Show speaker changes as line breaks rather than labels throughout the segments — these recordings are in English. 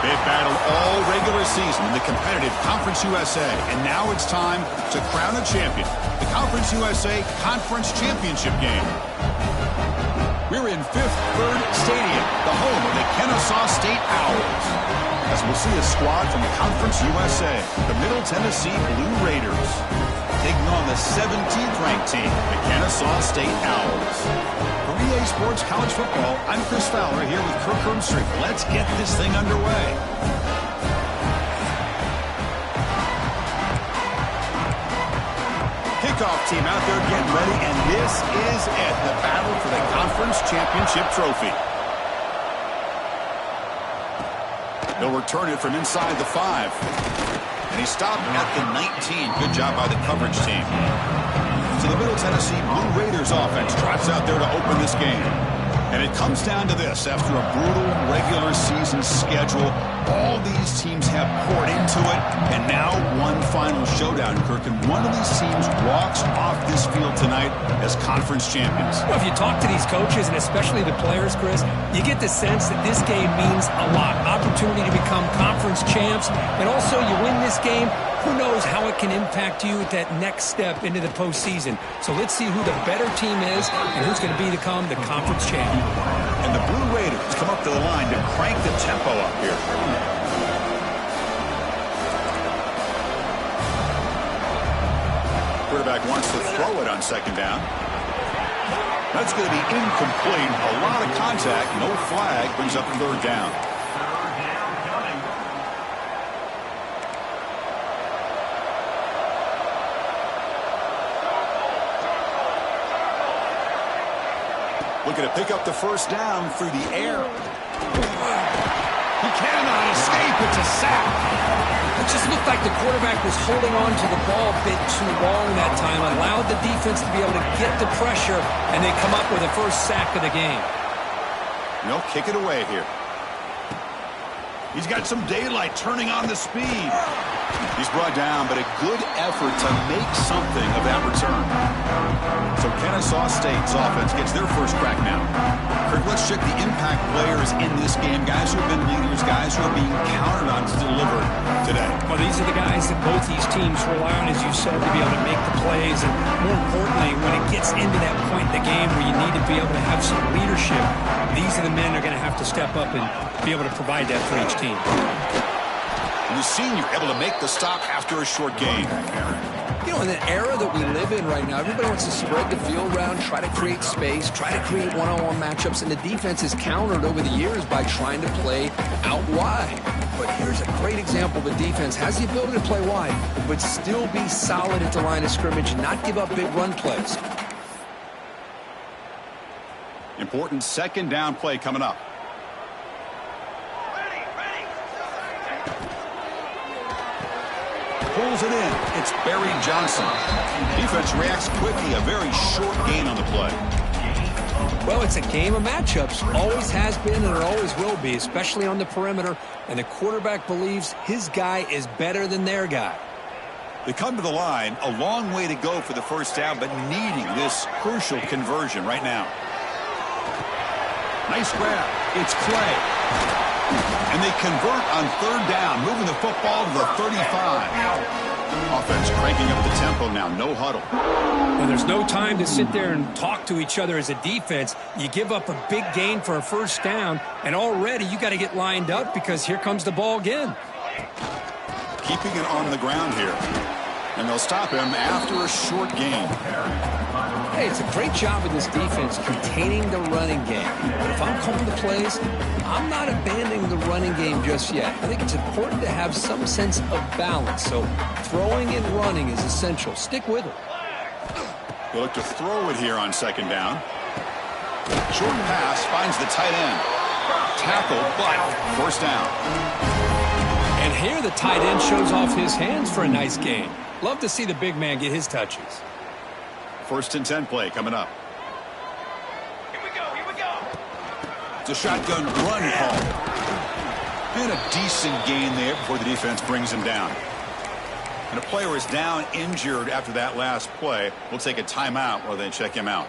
They've battled all regular season in the competitive Conference USA, and now it's time to crown a champion. The Conference USA Conference Championship game. We're in Fifth Third Stadium, the home of the Kennesaw State Owls. As we'll see a squad from Conference USA, the Middle Tennessee Blue Raiders, taking on the 17th ranked team, the Kennesaw State Owls. For EA Sports College Football, I'm Chris Fowler here with Kirk Herbstreit. Let's get this thing underway. Kickoff team out there getting ready, and this is it, the battle for the Conference Championship trophy. They'll return it from inside the 5. And he stopped at the 19. Good job by the coverage team. So the Middle Tennessee Blue Raiders offense trots out there to open this game. And it comes down to this. After a brutal regular season schedule, all these teams have poured into it. And now one final showdown, Kirk. And one of these teams walks off this field tonight as conference champions.
Well, if you talk to these coaches, and especially the players, Chris, you get the sense that this game means a lot. Opportunity to become conference champs. And also, you win this game, who knows how it can impact you at that next step into the postseason. So let's see who the better team is and who's going to become the conference champion.
And the Blue Raiders come up to the line to crank the tempo up here. Quarterback wants to throw it on second down. That's going to be incomplete. A lot of contact, no flag, brings up third down. Looking to pick up the first down through the air. He cannot escape. It's a sack.
It just looked like the quarterback was holding on to the ball a bit too long that time. Allowed the defense to be able to get the pressure, and they come up with the first sack of the game.
No, kick it away here. He's got some daylight turning on the speed. He's brought down, but a good effort to make something of that return. So Kennesaw State's offense gets their first crack now. Kirk, let's check the impact players in this game. Guys who have been leaders, guys who are being counted on to deliver today.
Well, these are the guys that both these teams rely on, as you said, to be able to make the plays. And more importantly, when it gets into that point in the game where you need to be able to have some leadership, these are the men that are going to have to step up and be able to provide that for each team.
And the senior able to make the stop after a short gain.
You know, in the era that we live in right now, everybody wants to spread the field around, try to create space, try to create one-on-one matchups, and the defense is countered over the years by trying to play out wide. But here's a great example of a defense has the ability to play wide, but still be solid at the line of scrimmage and not give up big run plays.
Important second down play coming up. Pulls it in. It's Barry Johnson. Defense reacts quickly. A very short gain on the play.
Well, it's a game of matchups. Always has been and it always will be, especially on the perimeter. And the quarterback believes his guy is better than their guy.
They come to the line. A long way to go for the first down, but needing this crucial conversion right now. Nice grab. It's Clay. And they convert on third down, moving the football to the 35. Offense cranking up the tempo now, no huddle.
Well, there's no time to sit there and talk to each other as a defense. You give up a big gain for a first down, and already you got to get lined up because here comes the ball again.
Keeping it on the ground here. And they'll stop him after a short gain.
Hey, it's a great job of this defense containing the running game. But if I'm calling the plays, I'm not abandoning the running game just yet. I think it's important to have some sense of balance. So throwing and running is essential. Stick with it.
They'll look to throw it here on second down. Short pass finds the tight end. Tackle, but first down.
And here the tight end shows off his hands for a nice gain. Love to see the big man get his touches.
First and 10 play coming up.
Here we go.
It's a shotgun run call. And a decent gain there before the defense brings him down. And a player is down injured after that last play. We'll take a timeout while they check him out.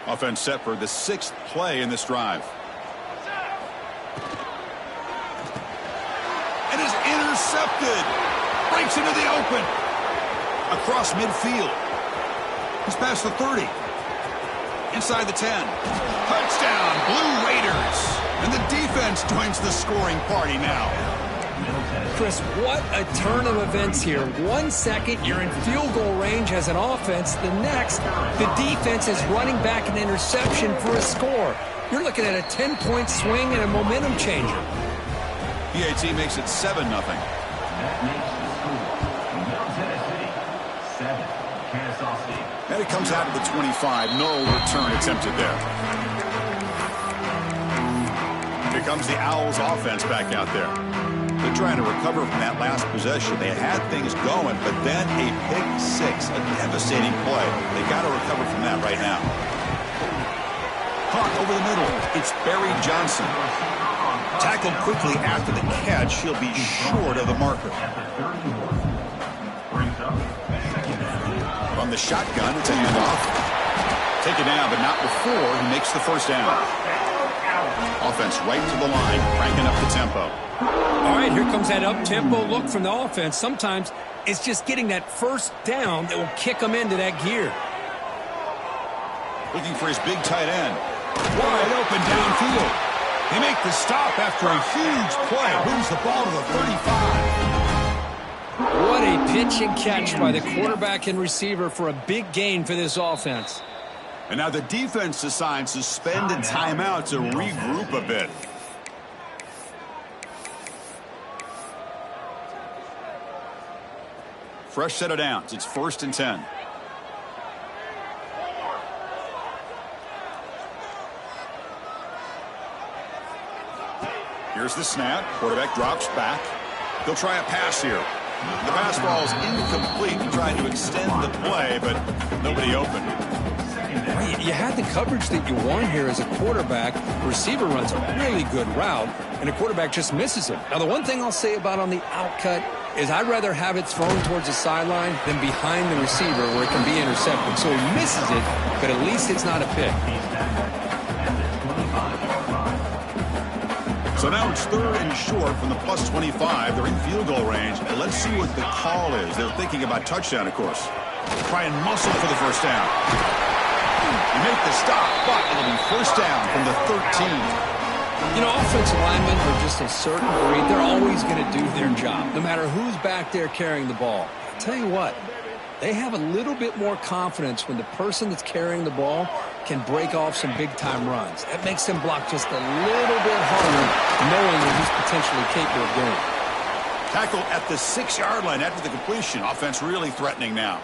Offense set for the 6th play in this drive. and is intercepted. Breaks into the open. Across midfield. He's past the 30. Inside the 10. Touchdown, Blue Raiders. And the defense joins the scoring party now.
Chris, what a turn of events here. 1 second, you're in field goal range as an offense. The next, the defense is running back an interception for a score. You're looking at a 10-point swing and a momentum changer.
PAT makes it 7-0.
That makes the score. Middle Tennessee, 7. Kennesaw State.
And it comes out of the 25. No return attempted there. Here comes the Owls offense back out there. They're trying to recover from that last possession. They had things going, but then a pick six, a devastating play. They got to recover from that right now. Caught over the middle. It's Barry Johnson. Tackled quickly after the catch. He'll be short of the marker. From the shotgun, it's a handoff. Taken down, but not before he makes the first down. Offense right to the line, cranking up the tempo.
All right, here comes that up-tempo look from the offense. Sometimes it's just getting that first down that will kick them into that gear.
Looking for his big tight end. Wide open downfield. They make the stop after a huge play. Moves the ball to the 35.
What a pitch and catch by the quarterback and receiver for a big gain for this offense.
And now the defense decides to spend a timeout to regroup a bit. Fresh set of downs. It's 1st and 10. Here's the snap. Quarterback drops back. He'll try a pass here. The pass ball is incomplete. Trying to extend the play, but nobody open.
You had the coverage that you want here as a quarterback. Receiver runs a really good route, and the quarterback just misses him. Now, the one thing I'll say about on the outcut is I'd rather have it thrown towards the sideline than behind the receiver where it can be intercepted. So he misses it, but at least it's not a pick.
So now it's 3rd and short from the plus 25. They're in field goal range. And let's see what the call is. They're thinking about touchdown, of course. Try and muscle for the first down. You make the stop, but it'll be first down from the 13.
You know, offensive linemen are just a certain breed. They're always going to do their job, no matter who's back there carrying the ball. I'll tell you what, they have a little bit more confidence when the person that's carrying the ball can break off some big-time runs. That makes them block just a little bit harder, knowing that he's potentially capable of doing it.
Tackle at the 6-yard line after the completion. Offense really threatening now.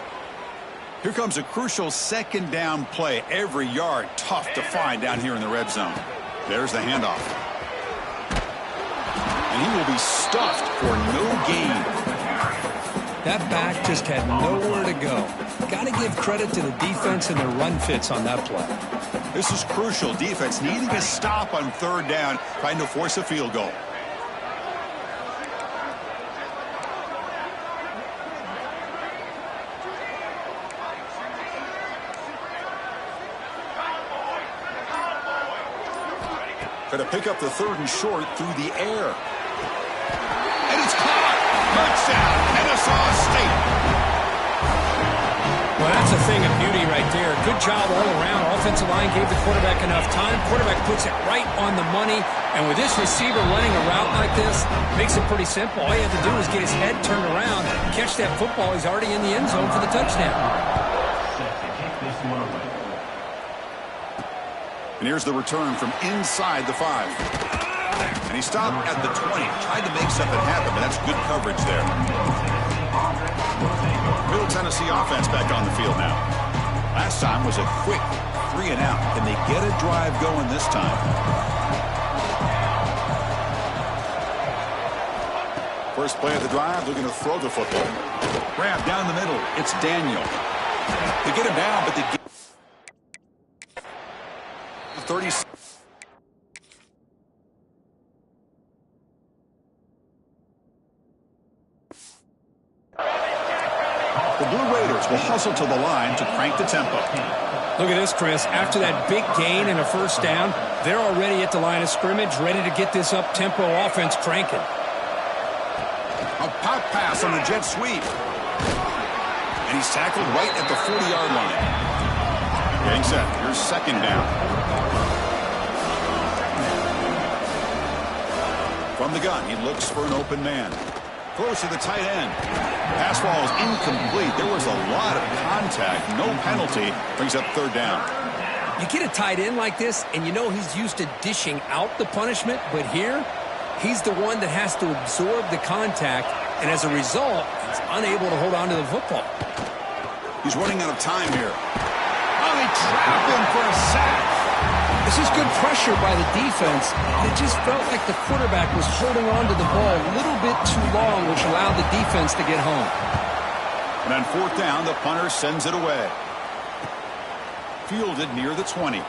Here comes a crucial 2nd down play. Every yard tough to find down here in the red zone. There's the handoff. And he will be stuffed for no gain.
That back just had nowhere to go. Got to give credit to the defense and their run fits on that play.
This is crucial. Defense needing a stop on 3rd down, trying to force a field goal. Going to pick up the 3rd and short through the air. And it's caught. Touchdown, Kennesaw State.
Well, that's a thing of beauty right there. Good job all around. Offensive line gave the quarterback enough time. Quarterback puts it right on the money. And with this receiver running a route like this, makes it pretty simple. All you have to do is get his head turned around, catch that football. He's already in the end zone for the touchdown.
And here's the return from inside the 5. And he stopped at the 20. Tried to make something happen, but that's good coverage there. Middle Tennessee offense back on the field now. Last time was a quick 3 and out. Can they get a drive going this time? First play of the drive, they're going to throw the football. Grab down the middle. It's Daniel. They get him down, but they get 30. The Blue Raiders will hustle to the line to crank the tempo.
Look at this, Chris. After that big gain and a first down, they're already at the line of scrimmage, ready to get this up-tempo offense cranking.
A pop pass on the jet sweep. And he's tackled right at the 40-yard line. Getting set. Here's second down. From the gun, he looks for an open man. Throws to the tight end. Pass ball is incomplete. There was a lot of contact. No penalty. Brings up third down.
You get a tight end like this, and you know he's used to dishing out the punishment, but here, he's the one that has to absorb the contact, and as a result, he's unable to hold on to the football.
He's running out of time here. Oh, they trap him for a sack.
This is good pressure by the defense. It just felt like the quarterback was holding on to the ball a little bit too long, which allowed the defense to get home.
And on fourth down, the punter sends it away. Fielded near the 20. The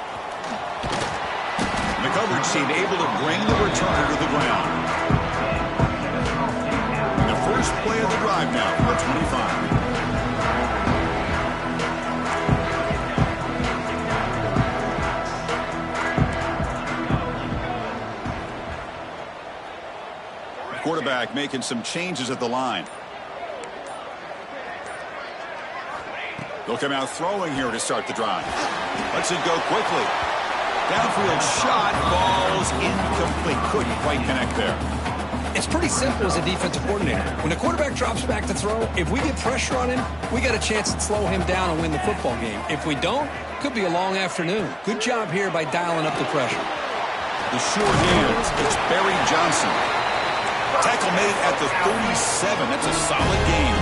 coverage team able to bring the returner to the ground. The first play of the drive now for the 25. Quarterback making some changes at the line. They'll come out throwing here to start the drive. Lets it go quickly. Downfield shot, falls incomplete. Couldn't quite connect there.
It's pretty simple as a defensive coordinator. When the quarterback drops back to throw, if we get pressure on him, we got a chance to slow him down and win the football game. If we don't, could be a long afternoon. Good job here by dialing up the pressure.
The short hands. It's Barry Johnson. Tackle made it at the 37. That's a solid game.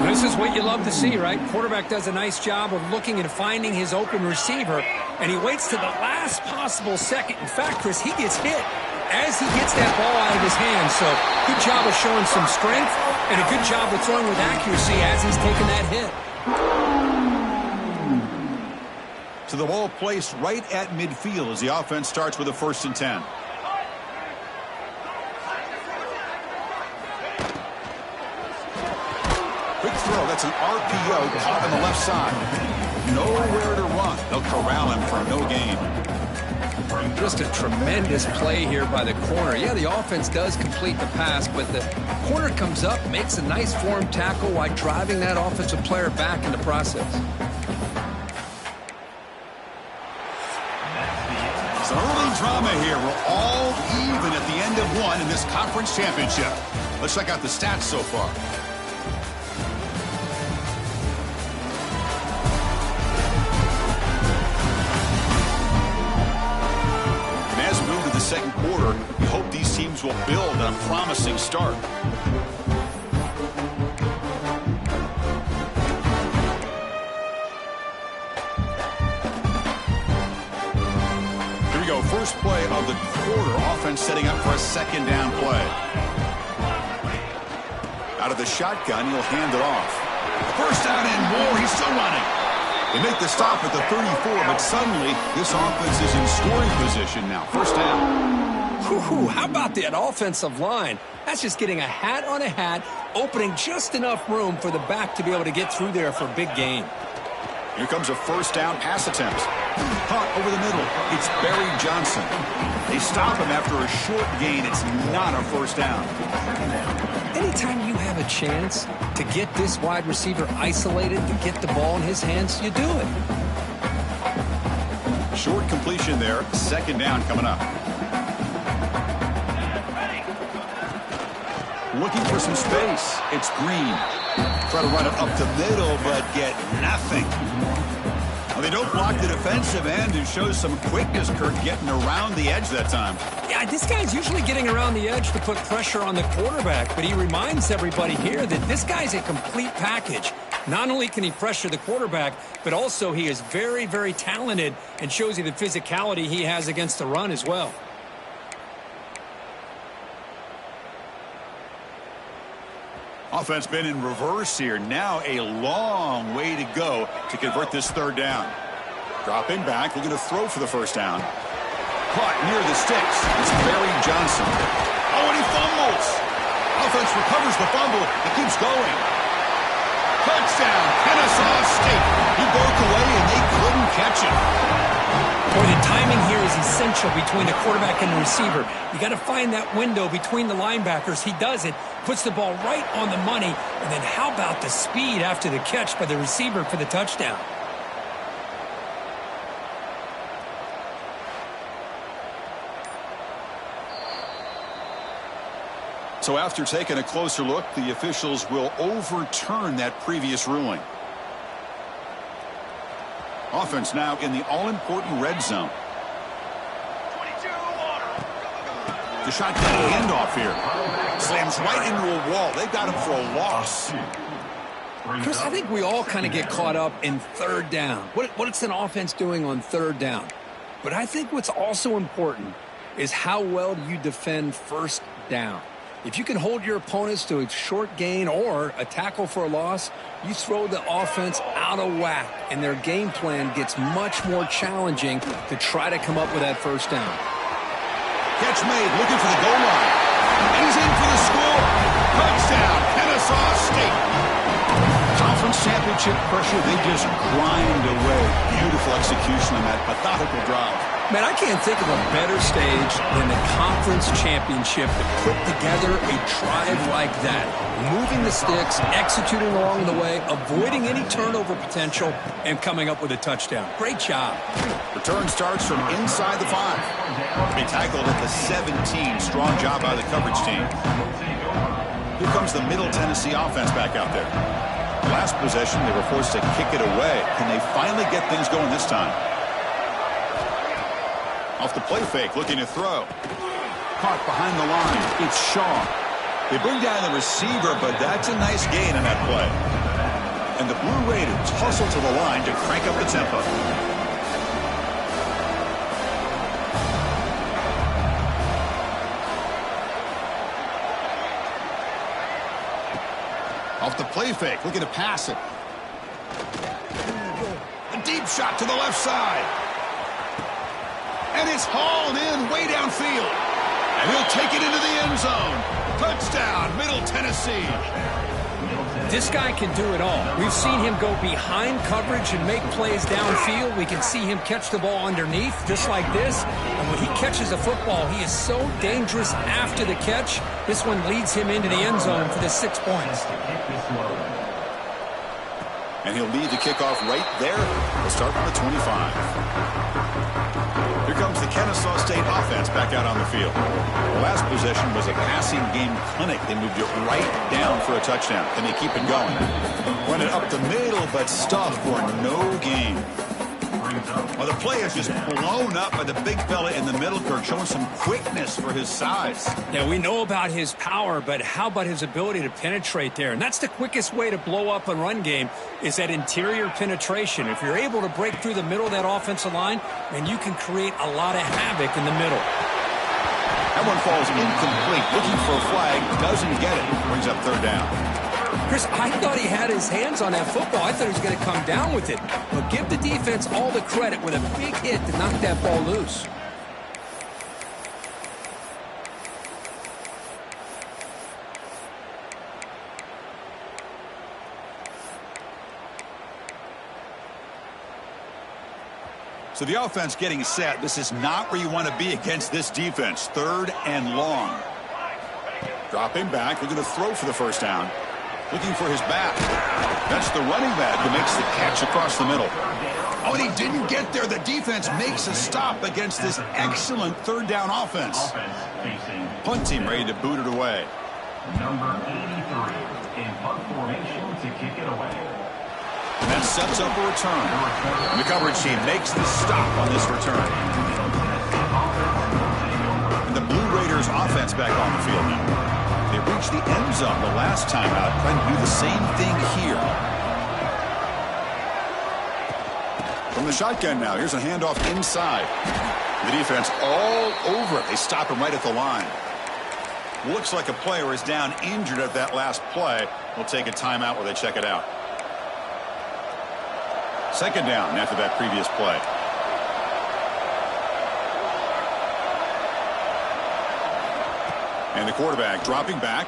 This is what you love to see, right? Quarterback does a nice job of looking and finding his open receiver, and he waits to the last possible second. In fact, Chris, he gets hit as he gets that ball out of his hands. So good job of showing some strength and a good job of throwing with accuracy as he's taking that hit.
So the ball placed right at midfield as the offense starts with a 1st and 10. Quick throw. That's an RPO caught on the left side. Nowhere to run. They'll corral him for no gain.
Just a tremendous play here by the corner. Yeah, the offense does complete the pass, but the corner comes up, makes a nice form tackle while driving that offensive player back in the process.
Some early drama here. We're all even at the end of one in this conference championship. Let's check out the stats so far. Second quarter, we hope these teams will build on a promising start. Here we go. First play of the quarter. Offense setting up for a second down play. Out of the shotgun, he'll hand it off. First down and more. He's still running. They make the stop at the 34, but suddenly this offense is in scoring position now. First down.
How about that offensive line? That's just getting a hat on a hat, opening just enough room for the back to be able to get through there for a big gain.
Here comes a first down pass attempt. Caught over the middle. It's Barry Johnson. They stop him after a short gain. It's not a first down.
Anytime you have a chance to get this wide receiver isolated and get the ball in his hands, you do it.
Short completion there. Second down coming up. Looking for some space. It's Green. Try to run it up the middle, but get nothing. Well, they don't block the defensive end, who shows some quickness, Kurt, getting around the edge that time.
Yeah, this guy's usually getting around the edge to put pressure on the quarterback, but he reminds everybody here that this guy's a complete package. Not only can he pressure the quarterback, but also he is very, very talented and shows you the physicality he has against the run as well.
Offense been in reverse here. Now a long way to go to convert this third down. Dropping back, looking to throw for the first down. Caught near the sticks. It's Barry Johnson. Oh, and he fumbles. Offense recovers the fumble. It keeps going. Touchdown, Kennesaw State. He broke away and they couldn't catch him.
Boy, the timing here is essential between the quarterback and the receiver. You got to find that window between the linebackers. He does it, puts the ball right on the money, and then how about the speed after the catch by the receiver for the touchdown?
So after taking a closer look, the officials will overturn that previous ruling. Offense now in the all-important red zone.
22, water.
The shotgun handoff here. Slams right into a wall. They've got him for a loss.
Chris, I think we all kind of get caught up in third down. What's an offense doing on third down? But I think what's also important is how well do you defend first down. If you can hold your opponents to a short gain or a tackle for a loss, you throw the offense out of whack, and their game plan gets much more challenging to try to come up with that first down.
Catch made, looking for the goal line. And he's in for the score. Touchdown, Kennesaw State. Conference championship pressure, they just grind away. Beautiful execution on that methodical drive.
Man, I can't think of a better stage than the conference championship to put together a drive like that. Moving the sticks, executing along the way, avoiding any turnover potential, and coming up with a touchdown. Great job.
Return starts from inside the 5. To be tackled at the 17. Strong job by the coverage team. Here comes the Middle Tennessee offense back out there. Last possession, they were forced to kick it away. Can they finally get things going this time? Off the play fake, looking to throw. Caught behind the line. It's Shaw. They bring down the receiver, but that's a nice gain in that play. And the Blue Raiders hustle to the line to crank up the tempo. Off the play fake, looking to pass it. A deep shot to the left side. And it's hauled in way downfield. And he'll take it into the end zone. Touchdown, Middle Tennessee.
This guy can do it all. We've seen him go behind coverage and make plays downfield. We can see him catch the ball underneath, just like this. And when he catches a football, he is so dangerous after the catch. This one leads him into the end zone for the 6 points.
And he'll lead the kickoff right there. We'll start from the 25. Here comes the Kennesaw State offense back out on the field. The last possession was a passing game clinic. They moved it right down for a touchdown. Can they keep it going? Run it up the middle, but stuff for no gain. Well, the play is just blown up by the big fella in the middle, Kirk, showing some quickness for his size.
Yeah, we know about his power, but how about his ability to penetrate there? And that's the quickest way to blow up a run game is that interior penetration. If you're able to break through the middle of that offensive line, then you can create a lot of havoc in the middle.
That one falls incomplete. Looking for a flag, doesn't get it. Brings up third down.
Chris, I thought he had his hands on that football. I thought he was going to come down with it. But give the defense all the credit with a big hit to knock that ball loose.
So the offense getting set. This is not where you want to be against this defense. Third and long. Dropping back. Looking to throw for the first down. Looking for his back. That's the running back who makes the catch across the middle. Oh, and he didn't get there. The defense makes a stop against this excellent third down offense. Punt team ready to boot it away.
Number 83 in punt formation to kick it away.
And that sets up a return. And the coverage team makes the stop on this return. And the Blue Raiders offense back on the field now. They reached the end zone the last time out, trying to do the same thing here. From the shotgun now, here's a handoff inside. The defense all over it. They stop him right at the line. Looks like a player is down injured at that last play. We'll take a timeout while they check it out. Second down after that previous play. And the quarterback dropping back.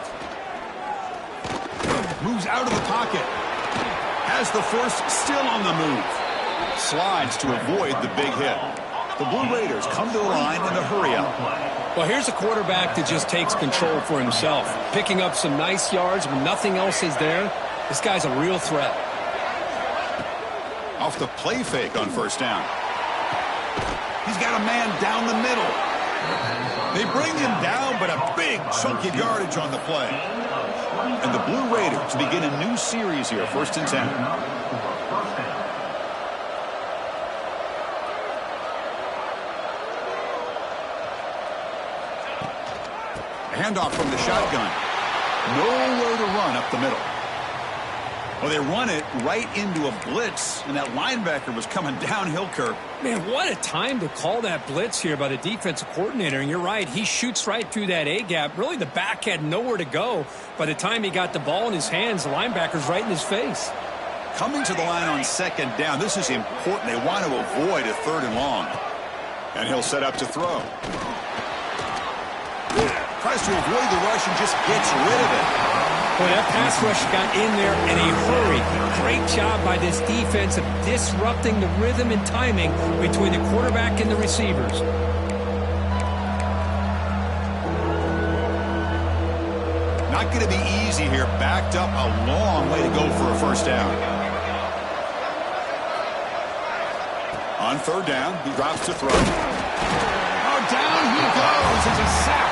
Moves out of the pocket. Has the first still on the move. Slides to avoid the big hit. The Blue Raiders come to the line in the hurry-up.
Well, here's a quarterback that just takes control for himself, picking up some nice yards when nothing else is there. This guy's a real threat.
Off the play fake on first down. He's got a man down the middle. They bring him down, but a big chunk of yardage on the play. And the Blue Raiders begin a new series here, 1st and 10. Handoff from the shotgun. Nowhere to run up the middle. Well, they run it right into a blitz, and that linebacker was coming downhill, Kirk.
Man, what a time to call that blitz here by the defensive coordinator. And you're right, he shoots right through that A-gap. Really, the back had nowhere to go. By the time he got the ball in his hands, the linebacker's right in his face.
Coming to the line on 2nd down, this is important. They want to avoid a 3rd and long. And he'll set up to throw. Tries to avoid the rush and just gets rid of it.
Boy, that pass rush got in there in a hurry. Great job by this defense of disrupting the rhythm and timing between the quarterback and the receivers.
Not going to be easy here. Backed up a long way to go for a 1st down. On 3rd down, he drops to throw. Oh, down he goes. It's a sack.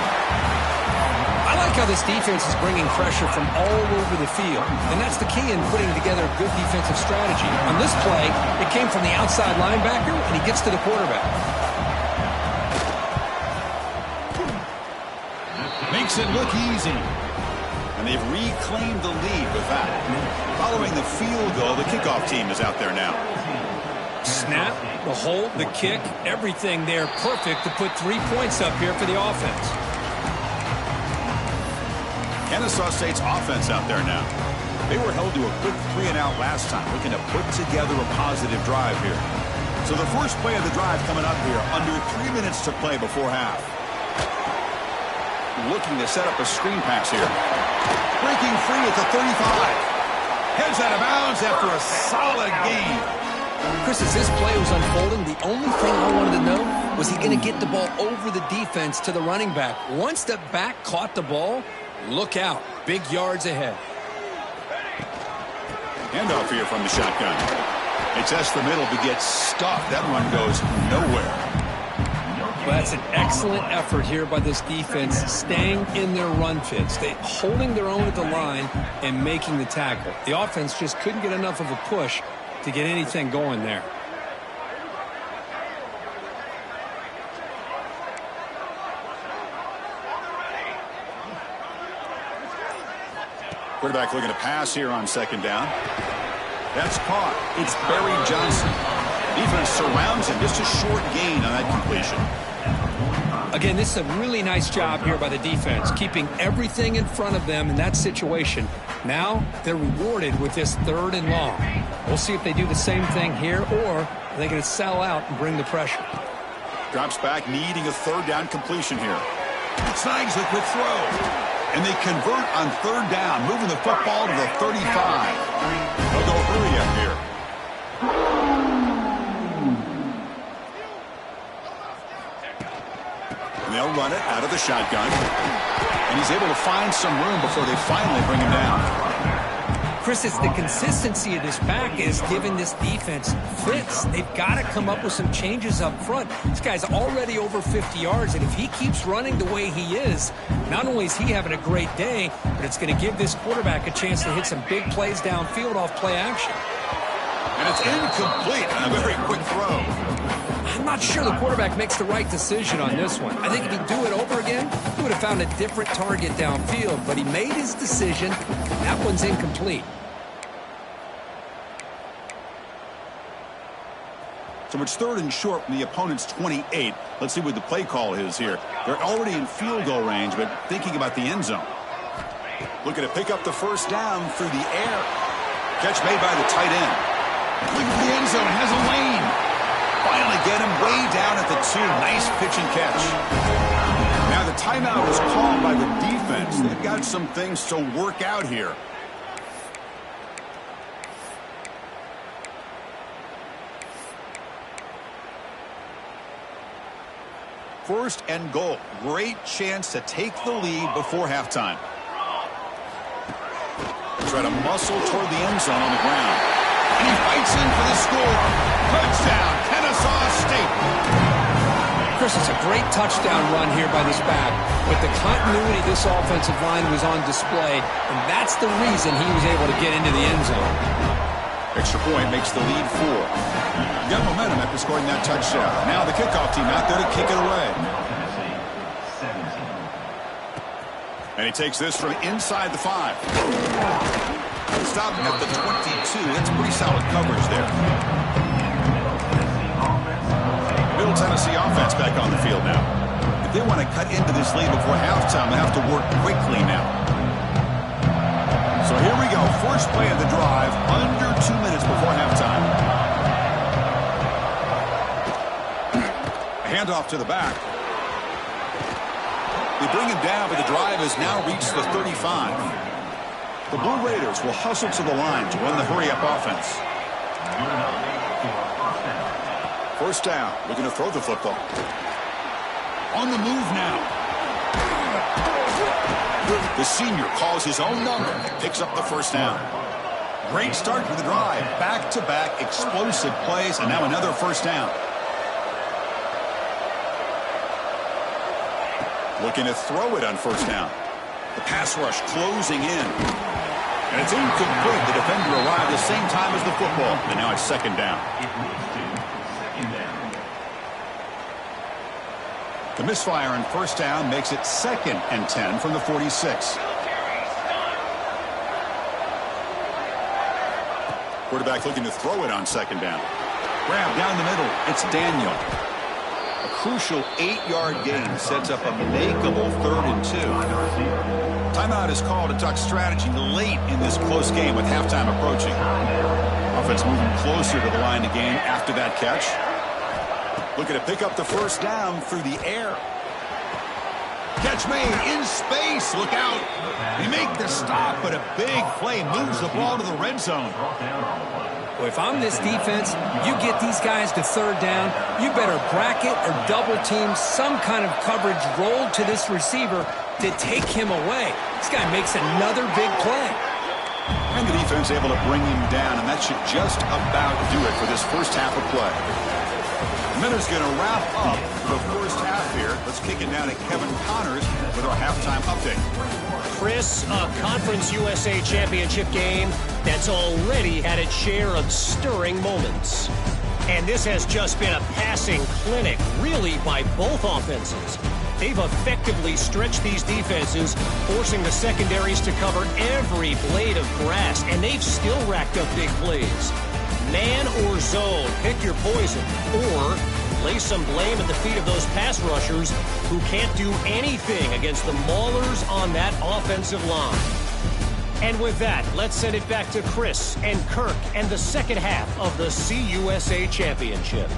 I like how this defense is bringing pressure from all over the field, and that's the key in putting together a good defensive strategy. On this play, it came from the outside linebacker, and he gets to the quarterback.
Makes it look easy. And they've reclaimed the lead with that. Following the field goal, the kickoff team is out there now.
Snap, the hold, the kick, everything there perfect to put 3 points up here for the offense.
Kennesaw State's offense out there now. They were held to a quick 3-and-out last time, looking to put together a positive drive here. So the first play of the drive coming up here, under 3 minutes to play before half. Looking to set up a screen pass here. Breaking free at the 35. Heads out of bounds after a solid gain.
Chris, as this play was unfolding, the only thing I wanted to know was he going to get the ball over the defense to the running back. Once the back caught the ball, look out. Big yards ahead.
Handoff here from the shotgun. They test the middle but get stuffed. That run goes nowhere.
Well, that's an excellent effort here by this defense, staying in their run fits. They holding their own at the line and making the tackle. The offense just couldn't get enough of a push to get anything going there.
Quarterback looking to pass here on 2nd down. That's caught. It's Barry Johnson. Defense surrounds him. Just a short gain on that completion.
Again, this is a really nice job here by the defense, keeping everything in front of them in that situation. Now they're rewarded with this 3rd and long. We'll see if they do the same thing here, or are they going to sell out and bring the pressure.
Drops back, needing a 3rd down completion here. Snags the quick throw. And they convert on 3rd down, moving the football to the 35. They'll go hurry up here. And they'll run it out of the shotgun. And he's able to find some room before they finally bring him down.
Chris, it's the consistency of this back is giving this defense fits. They've got to come up with some changes up front. This guy's already over 50 yards, and if he keeps running the way he is, not only is he having a great day, but it's going to give this quarterback a chance to hit some big plays downfield off play action.
And it's incomplete on a very quick throw.
I'm not sure the quarterback makes the right decision on this one. I think if he'd do it over again, he would have found a different target downfield, but he made his decision. That one's incomplete.
So it's 3rd and short from the opponent's 28. Let's see what the play call is here. They're already in field goal range, but thinking about the end zone. Looking to pick up the 1st down through the air. Catch made by the tight end. Looking for the end zone, has a lane. Finally get him way down at the 2. Nice pitch and catch. Now the timeout was called by the defense. They've got some things to work out here. 1st and goal. Great chance to take the lead before halftime. Try to muscle toward the end zone on the ground. And he fights in for the score. Touchdown, Kennesaw State.
Chris, it's a great touchdown run here by this back. With the continuity, this offensive line was on display, and that's the reason he was able to get into the end zone.
Extra point makes the lead 4. You got momentum after scoring that touchdown. Now the kickoff team out there to kick it away. And he takes this from inside the 5. Stopping at the 22. That's pretty solid coverage there. Middle Tennessee offense back on the field now. If they want to cut into this lead before halftime, they have to work quickly now. So here we go. First play of the drive, under 2 minutes before halftime. Handoff to the back. They bring him down, but the drive has now reached the 35. The Blue Raiders will hustle to the line to run the hurry-up offense. First down, looking to throw the football. On the move now. The senior calls his own number, picks up the first down. Great start to the drive. Back-to-back explosive plays, and now another first down. Looking to throw it on first down. The pass rush closing in. And it's incomplete. The defender arrived the same time as the football. And now it's second down. The misfire on first down makes it 2nd and 10 from the 46. Quarterback looking to throw it on second down. Grab down the middle. It's Daniel. A crucial 8-yard gain sets up a makeable 3rd and 2. Timeout is called to talk strategy late in this close game with halftime approaching. Offense moving closer to the line to gain after that catch. Looking to pick up the first down through the air. Catch made in space. Look out. They make the stop, but a big play moves the ball to the red zone.
Well, if I'm this defense, you get these guys to third down, you better bracket or double team some kind of coverage rolled to this receiver to take him away. This guy makes another big play.
And the defense able to bring him down, and that should just about do it for this first half of play. Miller's going to wrap up the first half here. Let's kick it down to Kevin Connors with our halftime update.
Chris, a Conference USA Championship game that's already had its share of stirring moments. And this has just been a passing clinic, really, by both offenses. They've effectively stretched these defenses, forcing the secondaries to cover every blade of grass, and they've still racked up big plays. Man or zone, pick your poison, or lay some blame at the feet of those pass rushers who can't do anything against the maulers on that offensive line. And with that, let's send it back to Chris and Kirk and the second half of the CUSA Championship.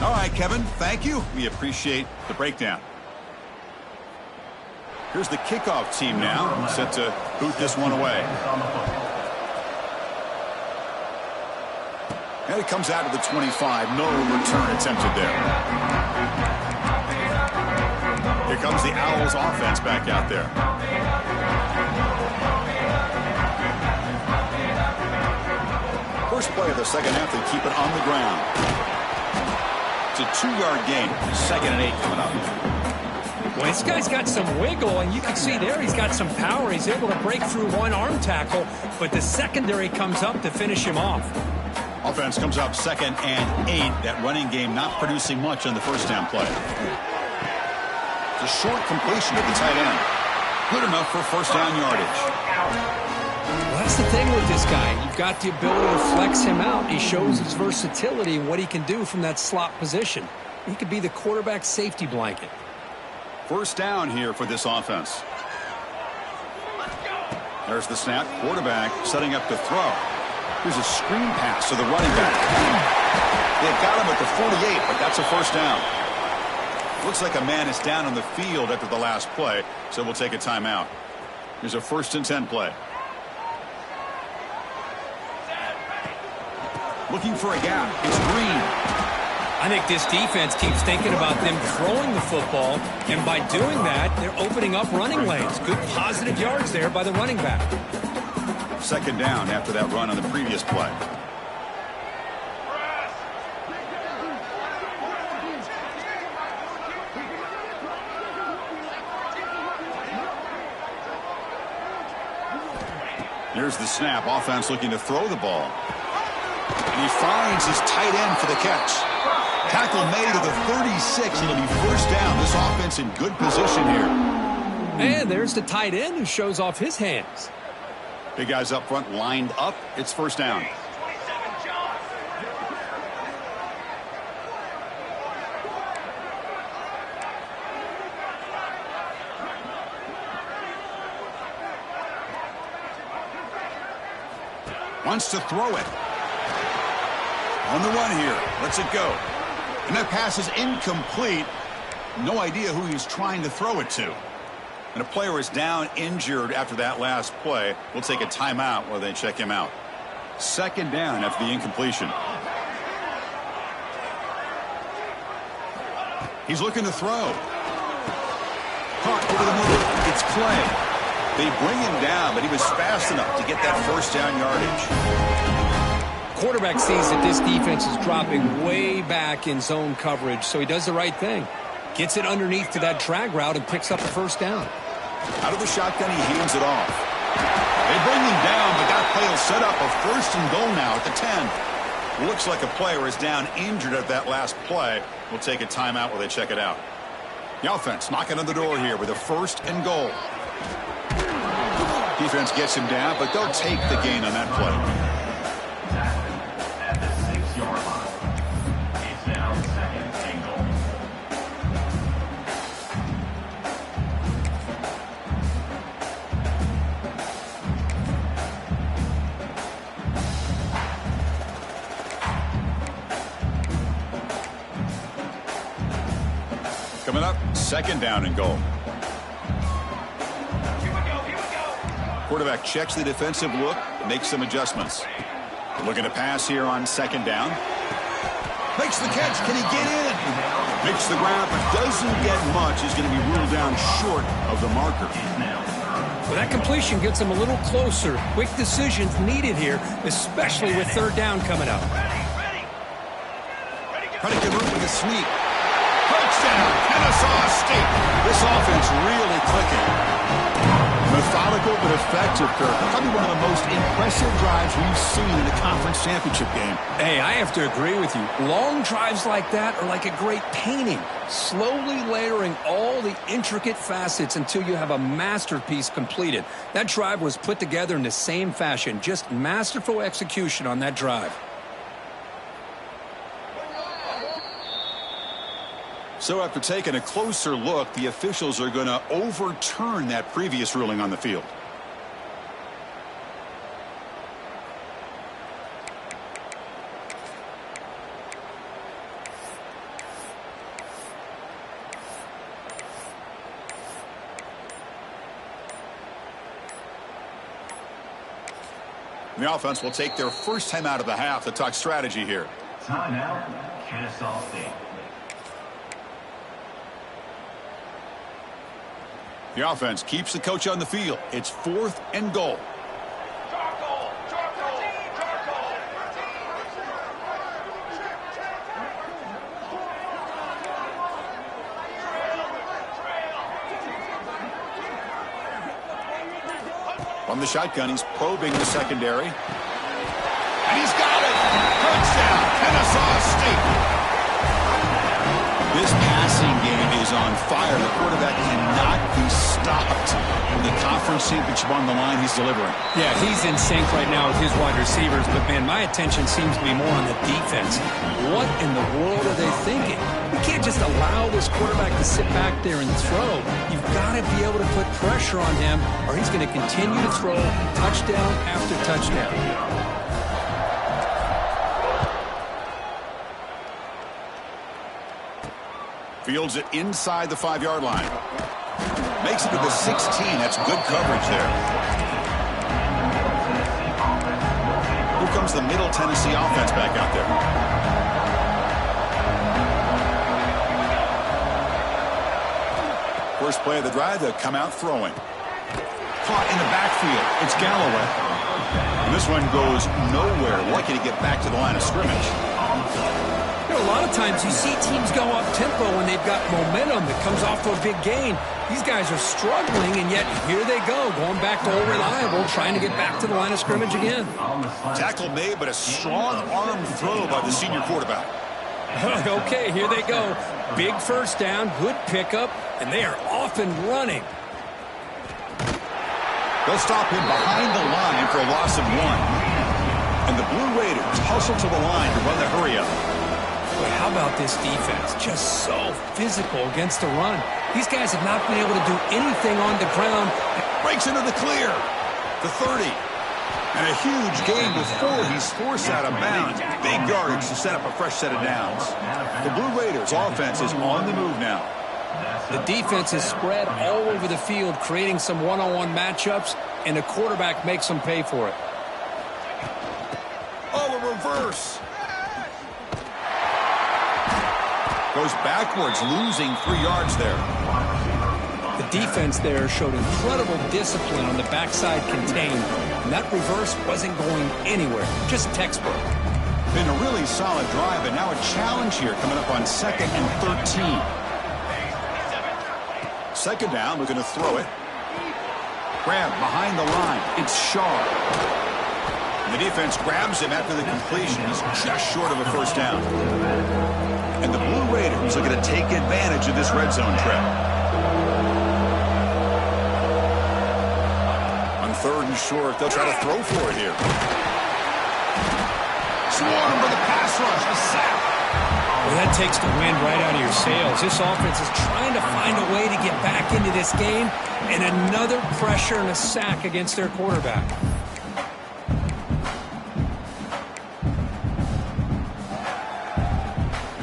All right, Kevin, thank you. We appreciate the breakdown. Here's the kickoff team now, set to boot this one away. And it comes out of the 25. No return attempted there. Here comes the Owls offense back out there. First play of the second half, they keep it on the ground. A 2-yard gain. 2nd and 8 coming up.
Well, this guy's got some wiggle, and you can see there he's got some power. He's able to break through one arm tackle, but the secondary comes up to finish him off.
Offense comes up 2nd and 8. That running game not producing much on the first down play. It's a short completion to the tight end. Good enough for first down yardage.
Well, that's the thing with this guy. You've got the ability to flex him out. He shows his versatility and what he can do from that slot position. He could be the quarterback safety blanket.
First down here for this offense. There's the snap. Quarterback setting up to throw. Here's a screen pass to the running back. They've got him at the 48, but that's a first down. Looks like a man is down on the field after the last play, so we'll take a timeout. Here's a 1st and 10 play. Looking for a gap. It's Green.
I think this defense keeps thinking about them throwing the football, and by doing that, they're opening up running lanes. Good positive yards there by the running back.
2nd down after that run on the previous play. Here's the snap. Offense looking to throw the ball. And he finds his tight end for the catch. Tackle made to the 36, and it'll be first down. This offense in good position here.
And there's the tight end who shows off his hands.
Big guys up front lined up. It's first down.
27, John.
Wants to throw it. On the run here. Lets it go. And that pass is incomplete. No idea who he's trying to throw it to. And a player is down injured after that last play. We'll take a timeout while they check him out. 2nd down after the incompletion. He's looking to throw. Caught over the middle. It's Clay. They bring him down, but he was fast enough to get that first down yardage.
Quarterback sees that this defense is dropping way back in zone coverage, so he does the right thing. Gets it underneath to that drag route and picks up the first down.
Out of the shotgun, he hands it off. They bring him down, but that play will set up a 1st and goal now at the 10. Looks like a player is down injured at that last play. We'll take a timeout while they check it out. The offense knocking on the door here with a 1st and goal. Defense gets him down, but they'll take the gain on that play.
At the 6-yard line. It's now 2nd and goal.
Coming up, 2nd down and goal. Quarterback checks the defensive look, makes some adjustments. Looking to pass here on 2nd down. Makes the catch. Can he get in? Makes the grab, but doesn't get much. He's going to be ruled down short of the marker.
Well, that completion gets him a little closer. Quick decisions needed here, especially with 3rd down coming up.
Trying to convert with a sneak. Touchdown, Kennesaw State. This offense really clicking. Methodical but effective, Kirk. Probably one of the most impressive drives we've seen in the conference championship game.
Hey, I have to agree with you. Long drives like that are like a great painting. Slowly layering all the intricate facets until you have a masterpiece completed. That drive was put together in the same fashion. Just masterful execution on that drive.
So after taking a closer look, the officials are going to overturn that previous ruling on the field. The offense will take their first time out of the half to talk strategy here.
Timeout, Kennesaw State.
The offense keeps the coach on the field. It's 4th and goal.
Charcoal, charcoal, charcoal.
From the shotgun, he's probing the secondary. And he's got it! Touchdown, Kennesaw State! This passing game is on fire. The quarterback cannot be stopped. With the conference championship on the line, he's delivering.
Yeah, he's in sync right now with his wide receivers, but, man, my attention seems to be more on the defense. What in the world are they thinking? You can't just allow this quarterback to sit back there and throw. You've got to be able to put pressure on him, or he's going to continue to throw touchdown after touchdown.
Fields it inside the 5-yard line. Makes it to the 16. That's good coverage there. Here comes the Middle Tennessee offense back out there. First play of the drive, they'll come out throwing. Caught in the backfield. It's Galloway. And this one goes nowhere. Lucky to get back to the line of scrimmage.
You know, a lot of times you see teams go up-tempo when they've got momentum that comes off to a big gain. These guys are struggling, and yet here they go, going back to old reliable, trying to get back to the line of scrimmage again.
Tackle made, but a strong arm throw by the senior quarterback.
Okay, here they go. Big first down, good pickup, and they are off and running.
They'll stop him behind the line for a loss of 1. And the Blue Raiders hustle to the line to run the hurry-up.
Boy, how about this defense? Just so physical against the run. These guys have not been able to do anything on the ground.
Breaks into the clear. The 30. And a huge gain before he's forced out of bounds. Big yardage to set up a fresh set of downs. The Blue Raiders offense is on the move now.
The defense is spread all over the field, creating some one-on-one matchups, and the quarterback makes them pay for it.
Oh, a reverse. Goes backwards, losing 3 yards there.
The defense there showed incredible discipline on the backside contained, and that reverse wasn't going anywhere, just textbook.
Been a really solid drive, and now a challenge here coming up on 2nd and 13. Second down, we're going to throw it. Grab behind the line. It's Shaw. And the defense grabs him after the completion. He's just short of a first down. And the Blue Raiders are going to take advantage of this red zone trap. On 3rd and short, they'll try to throw for it here. Swarm for the pass rush. A sack.
Well, that takes the wind right out of your sails. This offense is trying to find a way to get back into this game, and another pressure and a sack against their quarterback.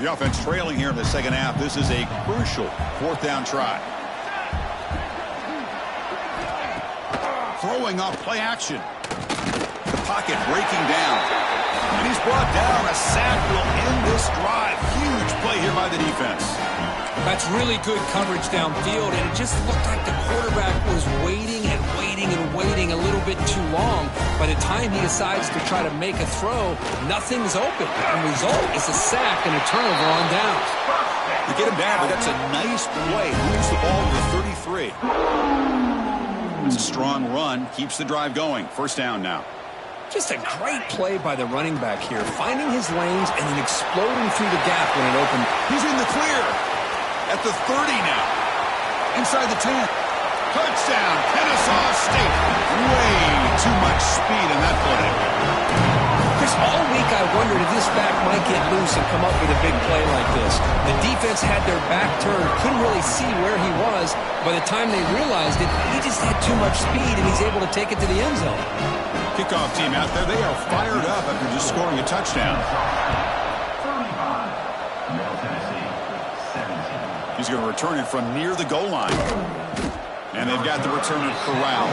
The offense trailing here in the second half. This is a crucial 4th down try. Throwing off play action. The pocket breaking down. And he's brought down. A sack will end this drive. Huge play here by the defense.
That's really good coverage downfield, and it just looked like the quarterback was waiting and waiting and waiting a little bit too long. By the time he decides to try to make a throw, nothing's open. The result is a sack and a turnover on downs.
You get him down, but that's a nice play. Moves the ball to the 33. It's a strong run. Keeps the drive going. First down now.
Just a great play by the running back here, finding his lanes and then exploding through the gap when it opened.
He's in the clear. At the 30 now. Inside the 10. Touchdown, Kennesaw State. Way too much speed in that play.
Chris, all week I wondered if this back might get loose and come up with a big play like this. The defense had their back turned, couldn't really see where he was. By the time they realized it, he just had too much speed, and he's able to take it to the end zone.
Kickoff team out there, they are fired up after just scoring a touchdown. He's going to return it from near the goal line. And they've got the returner corralled.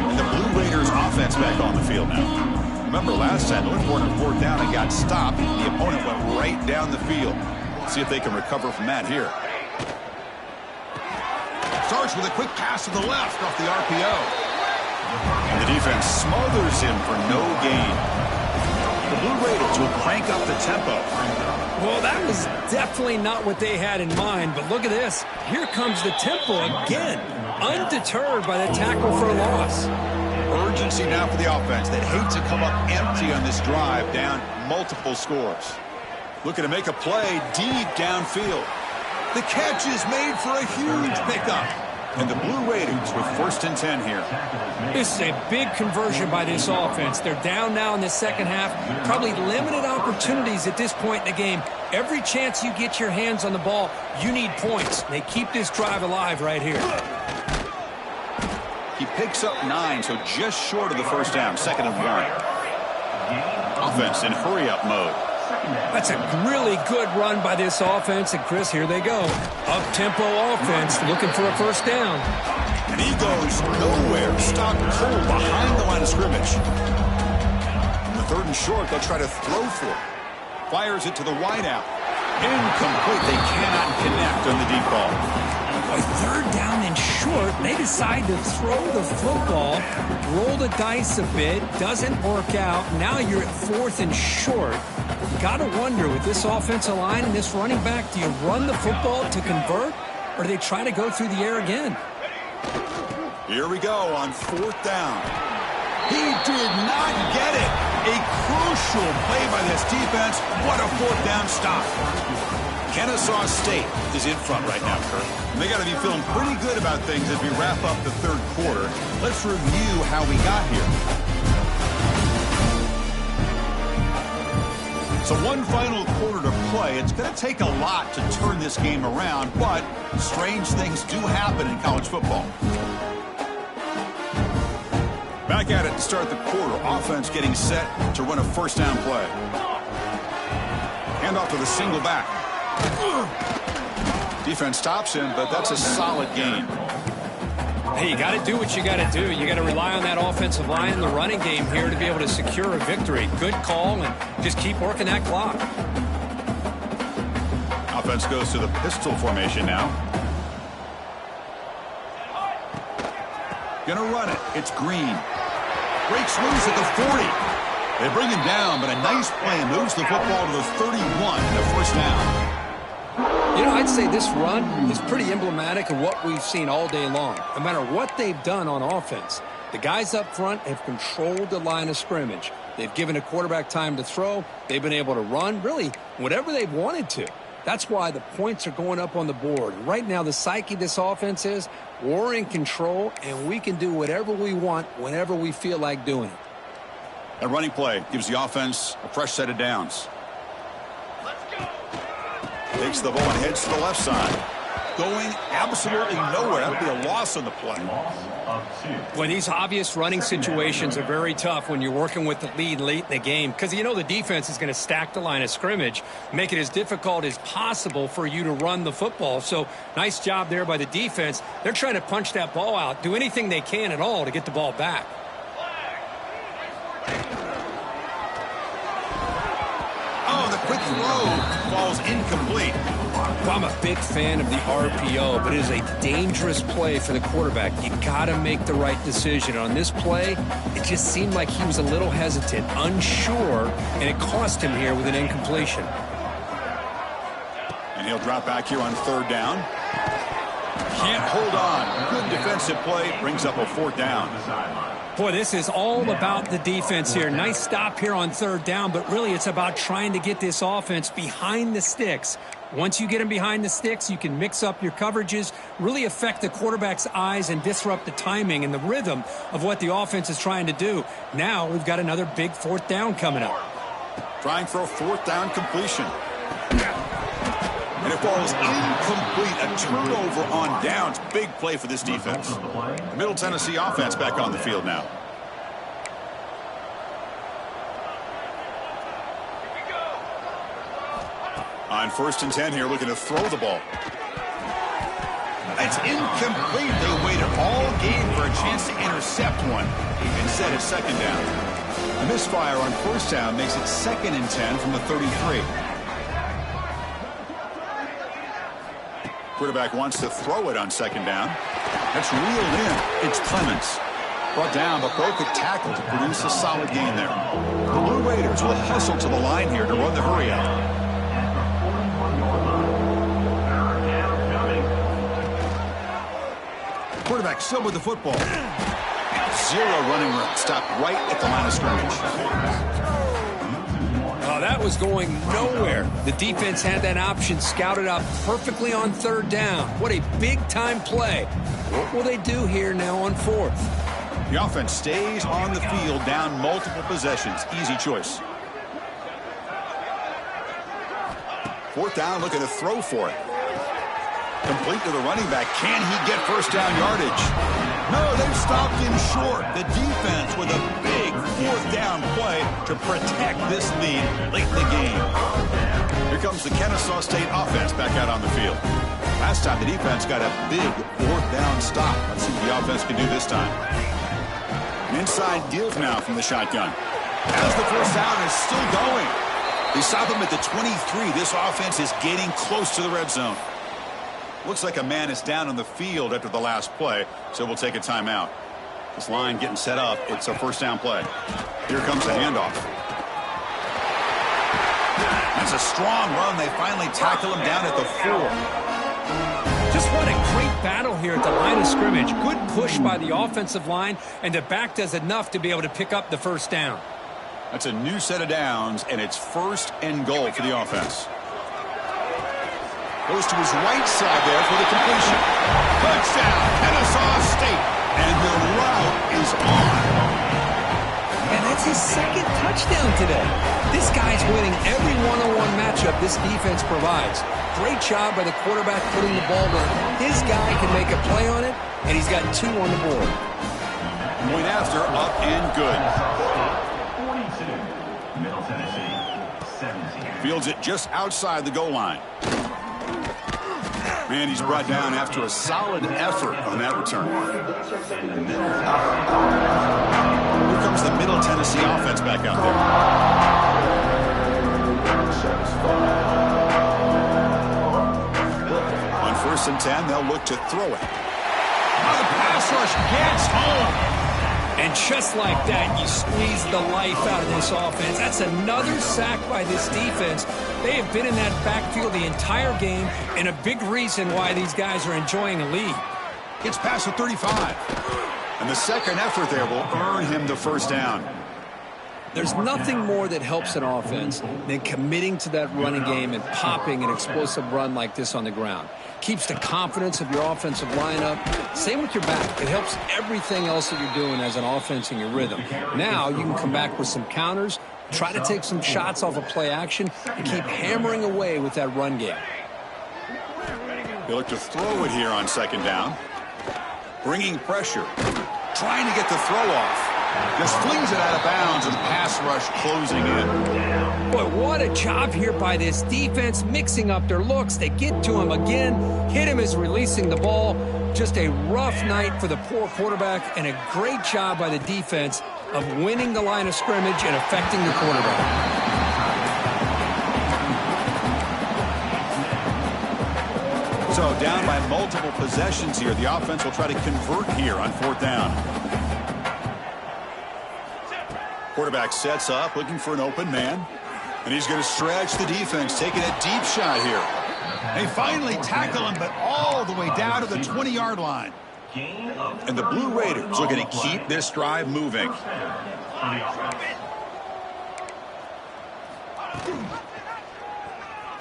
And the Blue Raiders offense back on the field now. Remember last time, they went for it on 4th down and got stopped. The opponent went right down the field. See if they can recover from that here. Starts with a quick pass to the left off the RPO. And the defense smothers him for no gain. The Blue Raiders will crank up the tempo.
Well, that was definitely not what they had in mind, but look at this. Here comes the tempo again, undeterred by the tackle for a loss.
Urgency now for the offense. They'd hate to come up empty on this drive, down multiple scores. Looking to make a play deep downfield. The catch is made for a huge pickup. And the Blue Raiders with 1st and 10 here.
This is a big conversion by this offense. They're down now in the second half. Probably limited opportunities at this point in the game. Every chance you get your hands on the ball, you need points. They keep this drive alive right here.
He picks up 9, so just short of the first down. 2nd and 1. Offense in hurry-up mode.
That's a really good run by this offense. And, Chris, here they go. Up-tempo offense looking for a first down.
And he goes nowhere. Stopped cold behind the line of scrimmage. On the 3rd and short, they'll try to throw for it. Fires it to the wideout. Incomplete. They cannot connect on the deep ball.
Boy, 3rd down and short. They decide to throw the football, roll the dice a bit, doesn't work out. Now you're at 4th and short. You got to wonder, with this offensive line and this running back, do you run the football to convert, or do they try to go through the air again?
Here we go on 4th down. He did not get it. A crucial play by this defense. What a 4th down stop. Kennesaw State is in front right now, Kurt. And they got to be feeling pretty good about things as we wrap up the 3rd quarter. Let's review how we got here. So one final quarter to play. It's going to take a lot to turn this game around, but strange things do happen in college football. Back at it to start the quarter. Offense getting set to run a first down play. Hand off to the single back. Defense stops him, but that's a solid gain.
Hey, you got to do what you got to do. You got to rely on that offensive line in the running game here to be able to secure a victory. Good call, and just keep working that clock.
Offense goes to the pistol formation now. Gonna run it. It's Green. Breaks loose at the 40. They bring him down, but a nice play moves the football to the 31 and a first down.
You know, I'd say this run is pretty emblematic of what we've seen all day long. No matter what they've done on offense, the guys up front have controlled the line of scrimmage. They've given a quarterback time to throw. They've been able to run, really, whatever they've wanted to. That's why the points are going up on the board. Right now, the psyche of this offense is we're in control, and we can do whatever we want whenever we feel like doing it.
A running play gives the offense a fresh set of downs. Takes the ball and heads to the left side. Going absolutely nowhere. That would be a loss on the play.
Well, these obvious running situations are very tough when you're working with the lead late in the game, because you know the defense is going to stack the line of scrimmage, make it as difficult as possible for you to run the football. So nice job there by the defense. They're trying to punch that ball out, do anything they can at all to get the ball back.
Oh, the quick throw falls incomplete.
Well, I'm a big fan of the RPO, but it is a dangerous play for the quarterback. You got to make the right decision. On this play, it just seemed like he was a little hesitant, unsure, and it cost him here with an incompletion.
And he'll drop back here on 3rd down. Can't hold on. Good defensive play. Brings up a 4th down.
Boy, this is all about the defense here. Nice stop here on 3rd down, but really it's about trying to get this offense behind the sticks. Once you get them behind the sticks, you can mix up your coverages, really affect the quarterback's eyes and disrupt the timing and the rhythm of what the offense is trying to do. Now we've got another big 4th down coming up.
Trying for a 4th down completion. And it falls incomplete. A turnover on downs. Big play for this defense. The Middle Tennessee offense back on the field now. On 1st and 10 here, looking to throw the ball. It's incomplete. They waited all game for a chance to intercept one. Instead, it's 2nd down. A misfire on 1st down makes it 2nd and 10 from the 33. Quarterback wants to throw it on 2nd down. That's reeled in. It's Clements. Brought down, but broke a tackle to produce a solid gain there. The Blue Raiders will hustle to the line here to run the hurry out. Quarterback still with the football. 0 running room. Stopped right at the line of scrimmage.
Oh, that was going nowhere. The defense had that option scouted out perfectly on 3rd down. What a big-time play. What will they do here now on 4th?
The offense stays on the field, down multiple possessions. Easy choice. 4th down, looking to throw for it. Complete to the running back. Can he get 1st down yardage? No, they've stopped him short. The defense with a big fourth down play to protect this lead late in the game. Here comes the Kennesaw State offense back out on the field. Last time the defense got a big fourth down stop. Let's see what the offense can do this time. An inside deals now from the shotgun. As the first down is still going. They stop him at the 23. This offense is getting close to the red zone. Looks like a man is down on the field after the last play, so we'll take a timeout. This line getting set up. It's a first down play. Here comes the handoff. That's a strong run. They finally tackle him down at the 4.
Just what a great battle here at the line of scrimmage. Good push by the offensive line, and the back does enough to be able to pick up the first down.
That's a new set of downs, and it's first and goal for the offense. Goes to his right side there for the completion. Touchdown, Kennesaw State. And the route is on.
And that's his second touchdown today. This guy's winning every one-on-one matchup this defense provides. Great job by the quarterback putting the ball where his guy can make a play on it, and he's got 2 on the board.
Point after, up and good.
42, Middle Tennessee, 17.
Fields it just outside the goal line. Man, he's brought down after a solid effort on that return. Here comes the Middle Tennessee offense back out there. On 1st and 10, they'll look to throw it. Oh, the pass rush gets home.
And just like that, you squeeze the life out of this offense. That's another sack by this defense. They have been in that backfield the entire game, and a big reason why these guys are enjoying a lead.
Gets past the 35. And the second effort there will earn him the first down.
There's nothing more that helps an offense than committing to that running game and popping an explosive run like this on the ground. Keeps the confidence of your offensive lineup. Same with your back. It helps everything else that you're doing as an offense in your rhythm. Now you can come back with some counters, try to take some shots off of play action, and keep hammering away with that run game.
They look to throw it here on 2nd down. Bringing pressure. Trying to get the throw off. Just flings it out of bounds, and pass rush closing in.
Boy, what a job here by this defense, mixing up their looks. They get to him again, hit him as releasing the ball. Just a rough night for the poor quarterback, and a great job by the defense of winning the line of scrimmage and affecting the quarterback.
So down by multiple possessions here. The offense will try to convert here on 4th down. Quarterback sets up, looking for an open man. And he's going to stretch the defense, taking a deep shot here. They finally tackle him, but all the way down to the 20-yard line. And the Blue Raiders are going to keep this drive moving.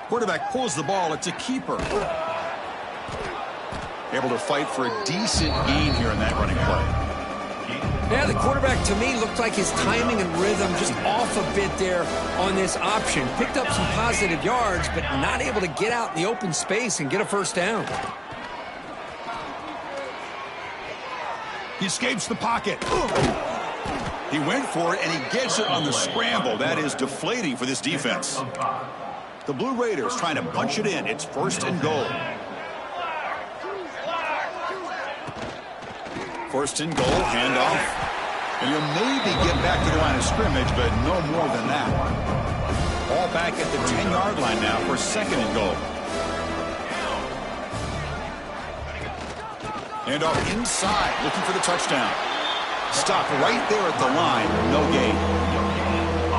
Quarterback pulls the ball. It's a keeper. Able to fight for a decent gain here in that running play.
Yeah, the quarterback, to me, looked like his timing and rhythm just off a bit there on this option. Picked up some positive yards, but not able to get out in the open space and get a first down.
He escapes the pocket. He went for it, and he gets it on the scramble. That is deflating for this defense. The Blue Raiders trying to punch it in. It's 1st and goal. 1st and goal, handoff. And he'll maybe get back to the line of scrimmage, but no more than that. All back at the 10-yard line now for 2nd and goal. Handoff inside, looking for the touchdown. Stopped right there at the line, no gain.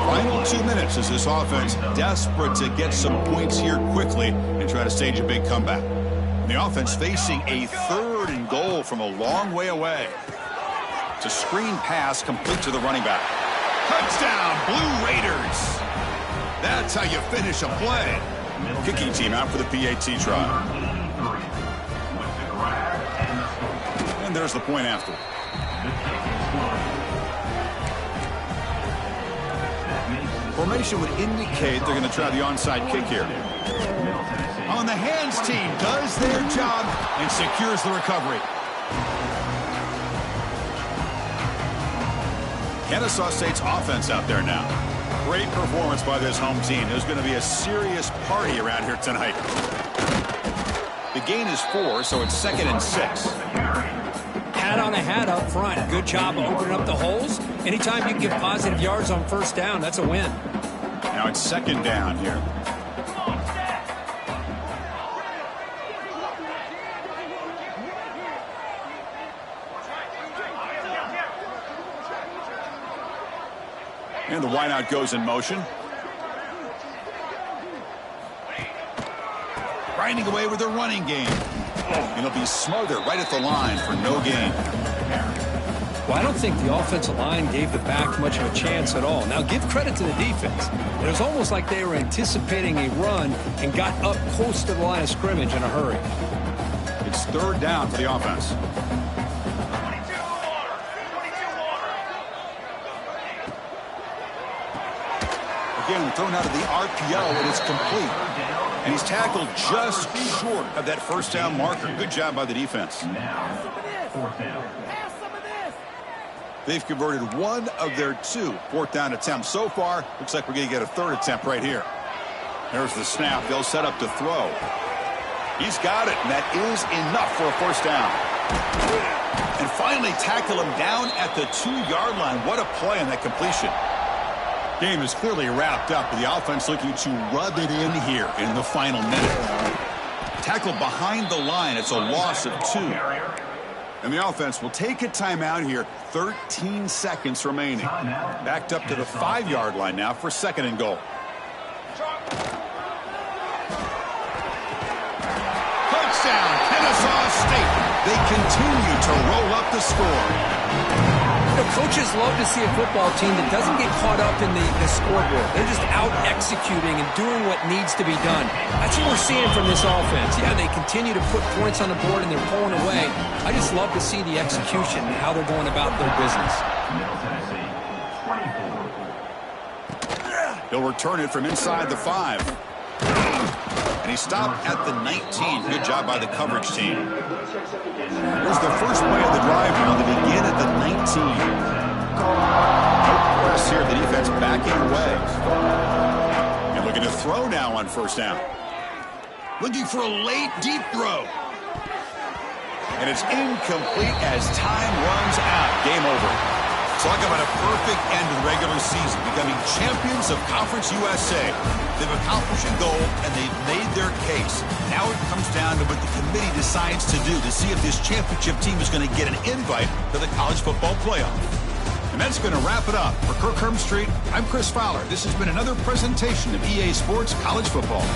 Final 2 minutes as this offense desperate to get some points here quickly and try to stage a big comeback. And the offense facing a 3rd and goal from a long way away. It's a screen pass complete to the running back. Touchdown, Blue Raiders. That's how you finish a play. Kicking team out for the PAT try. And there's the point after. Formation would indicate they're going to try the onside kick here. On the hands team does their job and secures the recovery. Kennesaw State's offense out there now. Great performance by this home team. There's going to be a serious party around here tonight. The gain is 4, so it's 2nd and 6.
Hat on a hat up front. Good job opening up the holes. Anytime you can get positive yards on first down, that's a win.
Now it's 2nd down here. And the wideout goes in motion. Grinding away with a running game. And it'll be smothered right at the line for no gain.
Well, I don't think the offensive line gave the back much of a chance at all. Now, give credit to the defense. It was almost like they were anticipating a run and got up close to the line of scrimmage in a hurry.
It's 3rd down for the offense. Again, thrown out of the RPO, and it's complete. And he's tackled just short of that first down marker. Good job by the defense.
Now, 4th down.
They've converted 1 of their 2 4th down attempts so far. Looks like we're going to get a 3rd attempt right here. There's the snap. They'll set up to throw. He's got it, and that is enough for a first down. And finally tackle him down at the 2-yard line. What a play on that completion. Game is clearly wrapped up, with the offense looking to rub it in here in the final minute. Tackled behind the line. It's a loss of 2. And the offense will take a timeout here. 13 seconds remaining. Backed up to the 5-yard line now for 2nd and goal. Touchdown, Kennesaw State. They continue to roll up the score.
You know, coaches love to see a football team that doesn't get caught up in the scoreboard. They're just out executing and doing what needs to be done. That's what we're seeing from this offense. Yeah, they continue to put points on the board and they're pulling away. I just love to see the execution and how they're going about their business.
He'll return it from inside the 5. And he stopped at the 19. Good job by the coverage team. Here's the first play of the drive now. They begin at the 19. No press here. The defense backing away. And looking to throw now on first down. Looking for a late, deep throw. And it's incomplete as time runs out. Game over. Talk about a perfect end to the regular season, becoming champions of Conference USA. They've accomplished a goal, and they've made their case. Now it comes down to what the committee decides to do to see if this championship team is going to get an invite to the college football playoff. And that's going to wrap it up. For Kirk Hermstreet, I'm Chris Fowler. This has been another presentation of EA Sports College Football.